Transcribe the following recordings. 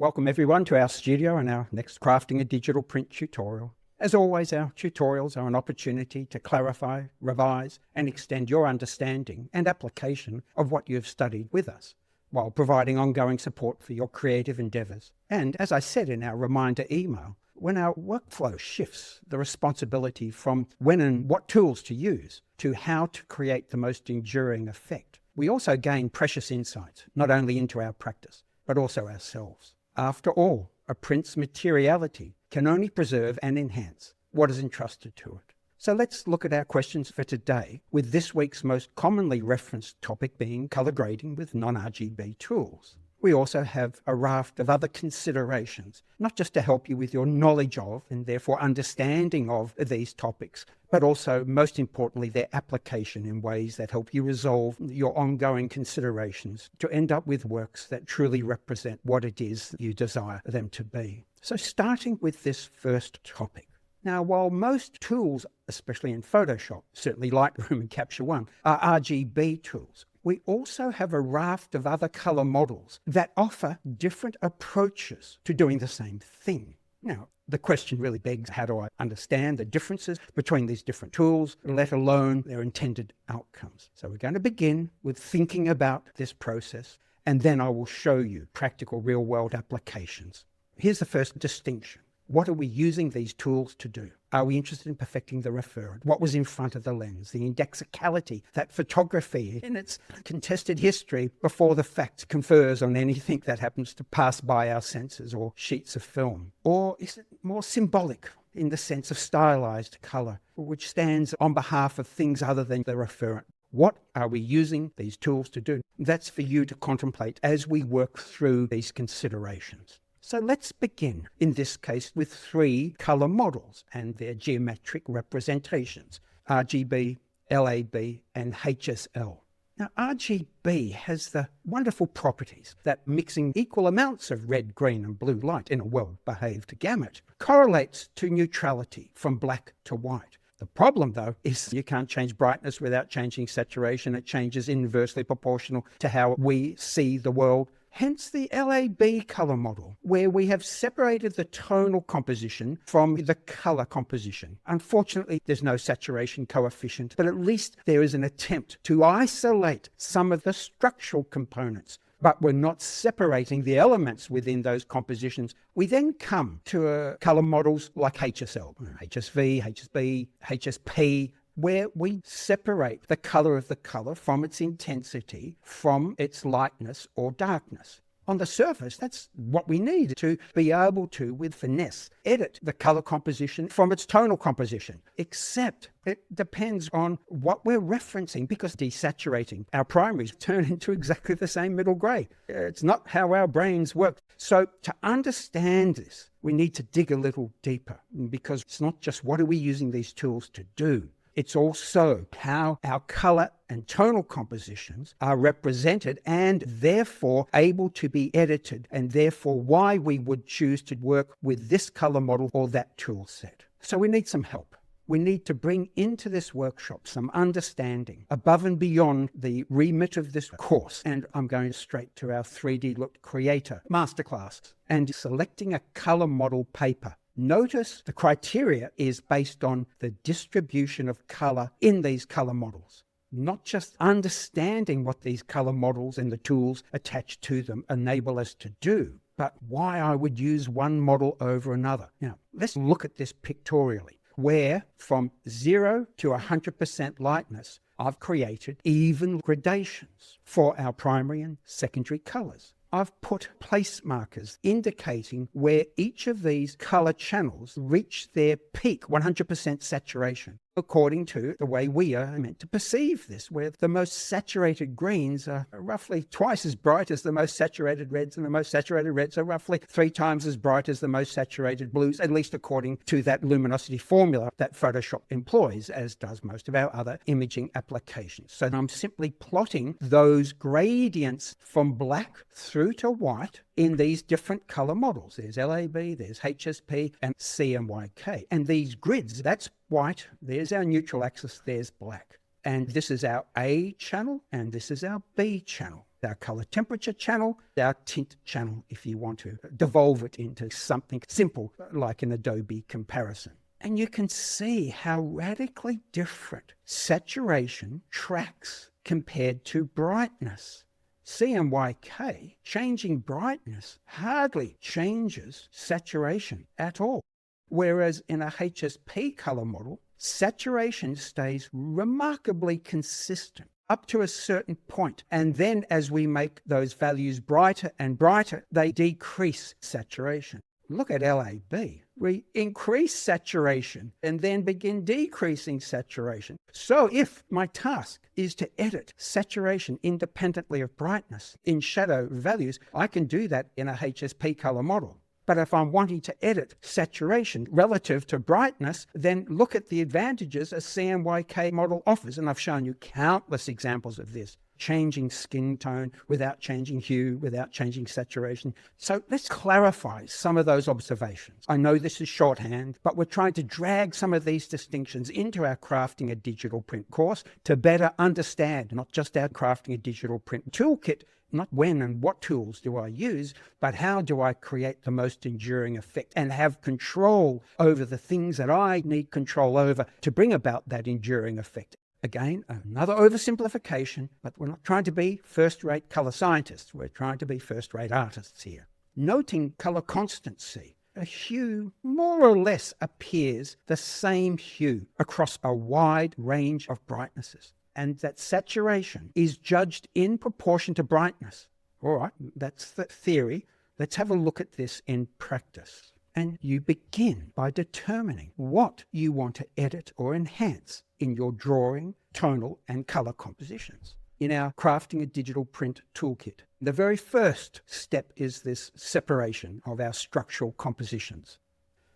Welcome everyone to our studio and our next Crafting a Digital Print tutorial. As always, our tutorials are an opportunity to clarify, revise and extend your understanding and application of what you've studied with us, while providing ongoing support for your creative endeavours. And as I said in our reminder email, when our workflow shifts the responsibility from when and what tools to use to how to create the most enduring effect, we also gain precious insights, not only into our practice, but also ourselves. After all, a print's materiality can only preserve and enhance what is entrusted to it. So let's look at our questions for today, with this week's most commonly referenced topic being colour grading with non-RGB tools. We also have a raft of other considerations, not just to help you with your knowledge of and therefore understanding of these topics, but also, most importantly, their application in ways that help you resolve your ongoing considerations to end up with works that truly represent what it is you desire them to be. So starting with this first topic. Now, while most tools, especially in Photoshop, certainly Lightroom and Capture One, are RGB tools, we also have a raft of other colour models that offer different approaches to doing the same thing. Now, the question really begs, how do I understand the differences between these different tools, let alone their intended outcomes? So we're going to begin with thinking about this process, and then I will show you practical real-world applications. Here's the first distinction. What are we using these tools to do? Are we interested in perfecting the referent? What was in front of the lens? The indexicality that photography in its contested history before the fact confers on anything that happens to pass by our senses or sheets of film? Or is it more symbolic in the sense of stylized colour, which stands on behalf of things other than the referent? What are we using these tools to do? That's for you to contemplate as we work through these considerations. So let's begin, in this case, with three colour models and their geometric representations, RGB, LAB and HSL. Now, RGB has the wonderful properties that mixing equal amounts of red, green and blue light in a well-behaved gamut correlates to neutrality from black to white. The problem, though, is you can't change brightness without changing saturation. It changes inversely proportional to how we see the world. Hence the LAB colour model, where we have separated the tonal composition from the colour composition. Unfortunately, there's no saturation coefficient, but at least there is an attempt to isolate some of the structural components. But we're not separating the elements within those compositions. We then come to colour models like HSL, HSV, HSB, HSP, where we separate the colour of the colour from its intensity, from its lightness or darkness. On the surface, that's what we need to be able to, with finesse, edit the colour composition from its tonal composition. Except it depends on what we're referencing, because desaturating our primaries turn into exactly the same middle grey. It's not how our brains work. So to understand this, we need to dig a little deeper, because it's not just what are we using these tools to do. It's also how our colour and tonal compositions are represented and therefore able to be edited, and therefore why we would choose to work with this colour model or that tool set. So we need some help. We need to bring into this workshop some understanding above and beyond the remit of this course. And I'm going straight to our 3D Look Creator Masterclass and selecting a colour model paper. Notice the criteria is based on the distribution of colour in these colour models, not just understanding what these colour models and the tools attached to them enable us to do, but why I would use one model over another. Now, let's look at this pictorially, where from 0 to 100% lightness, I've created even gradations for our primary and secondary colours. I've put place markers indicating where each of these colour channels reach their peak 100% saturation, according to the way we are meant to perceive this, where the most saturated greens are roughly twice as bright as the most saturated reds, and the most saturated reds are roughly 3 times as bright as the most saturated blues, at least according to that luminosity formula that Photoshop employs, as does most of our other imaging applications. So I'm simply plotting those gradients from black through to white in these different colour models. There's LAB, there's HSP and CMYK. And these grids, that's white, there's our neutral axis, there's black. And this is our A channel and this is our B channel. our color temperature channel, our tint channel, if you want to devolve it into something simple like an Adobe comparison. And you can see how radically different saturation tracks compared to brightness. CMYK, changing brightness, hardly changes saturation at all. Whereas in a HSP color model, saturation stays remarkably consistent up to a certain point. And then as we make those values brighter and brighter, they decrease saturation. Look at LAB. We increase saturation and then begin decreasing saturation. So if my task is to edit saturation independently of brightness in shadow values, I can do that in a HSP color model. But if I'm wanting to edit saturation relative to brightness, then look at the advantages a CMYK model offers. And I've shown you countless examples of this. Changing skin tone without changing hue, without changing saturation. So let's clarify some of those observations. I know this is shorthand, but we're trying to drag some of these distinctions into our Crafting a Digital Print course to better understand not just our Crafting a Digital Print toolkit, not when and what tools do I use, but how do I create the most enduring effect and have control over the things that I need control over to bring about that enduring effect. Again, another oversimplification, but we're not trying to be first-rate color scientists. We're trying to be first-rate artists here. Noting color constancy, a hue more or less appears the same hue across a wide range of brightnesses, and that saturation is judged in proportion to brightness. All right, that's the theory. Let's have a look at this in practice. And you begin by determining what you want to edit or enhance in your drawing, tonal, and color compositions. In our Crafting a Digital Print toolkit, the very first step is this separation of our structural compositions.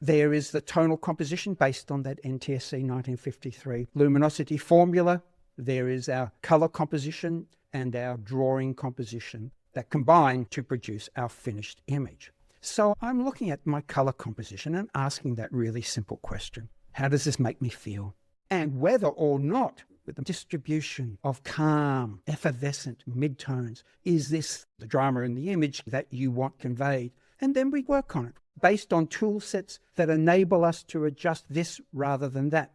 There is the tonal composition based on that NTSC 1953 luminosity formula. There is our color composition and our drawing composition that combine to produce our finished image. So I'm looking at my color composition and asking that really simple question. How does this make me feel? And whether or not, with the distribution of calm, effervescent midtones, is this the drama in the image that you want conveyed? And then we work on it based on tool sets that enable us to adjust this rather than that.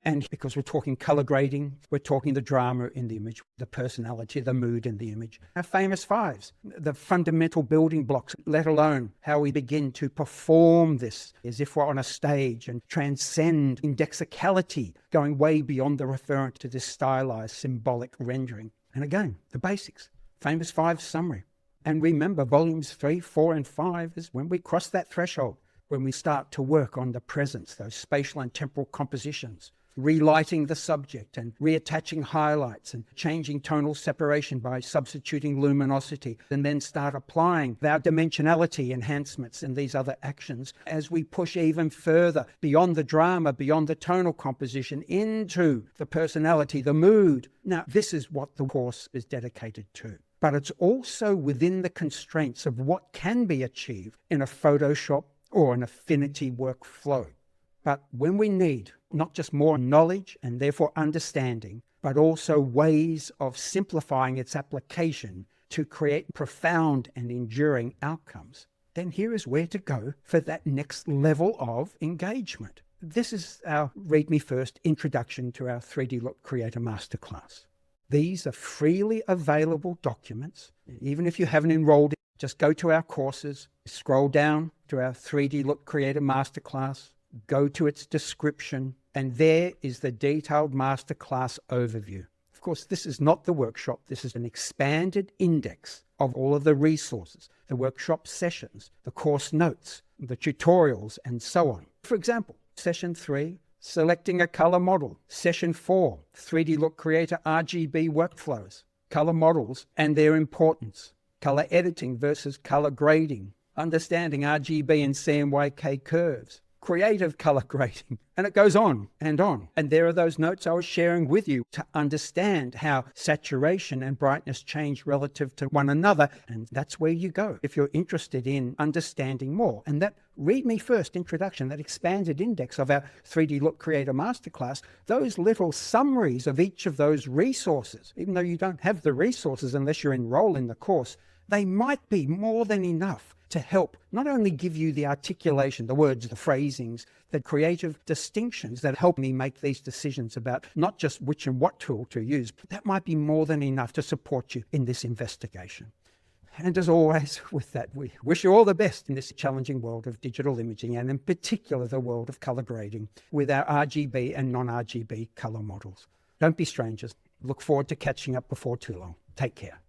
And because we're talking color grading, we're talking the drama in the image, the personality, the mood in the image. Our famous fives, the fundamental building blocks, let alone how we begin to perform this as if we're on a stage and transcend indexicality, going way beyond the referent to this stylized symbolic rendering. And again, the basics, famous five summary. And remember, volumes 3, 4, and 5 is when we cross that threshold, when we start to work on the presence, those spatial and temporal compositions, relighting the subject and reattaching highlights and changing tonal separation by substituting luminosity, and then start applying our dimensionality enhancements and these other actions as we push even further beyond the drama, beyond the tonal composition, into the personality, the mood. Now, this is what the course is dedicated to. But it's also within the constraints of what can be achieved in a Photoshop or an Affinity workflow. But when we need not just more knowledge and therefore understanding, but also ways of simplifying its application to create profound and enduring outcomes, then here is where to go for that next level of engagement. This is our Read Me First introduction to our 3D Look Creator Masterclass. These are freely available documents. Even if you haven't enrolled, just go to our courses, scroll down to our 3D Look Creator Masterclass, go to its description, and there is the detailed masterclass overview. Of course, this is not the workshop. This is an expanded index of all of the resources, the workshop sessions, the course notes, the tutorials, and so on. For example, Session 3, Selecting a Color Model. Session 4, 3D Look Creator RGB Workflows, Color Models and Their Importance, Color Editing versus Color Grading, Understanding RGB and CMYK Curves, creative color grading. And it goes on and on. And there are those notes I was sharing with you to understand how saturation and brightness change relative to one another. And that's where you go if you're interested in understanding more. And that Read Me First introduction, that expanded index of our 3D Look Creator Masterclass, those little summaries of each of those resources, even though you don't have the resources unless you're enrolled in the course, they might be more than enough to help not only give you the articulation, the words, the phrasings, the creative distinctions that help me make these decisions about not just which and what tool to use, but that might be more than enough to support you in this investigation. And as always, with that, we wish you all the best in this challenging world of digital imaging, and in particular the world of color grading with our RGB and non-RGB color models. Don't be strangers. Look forward to catching up before too long. Take care.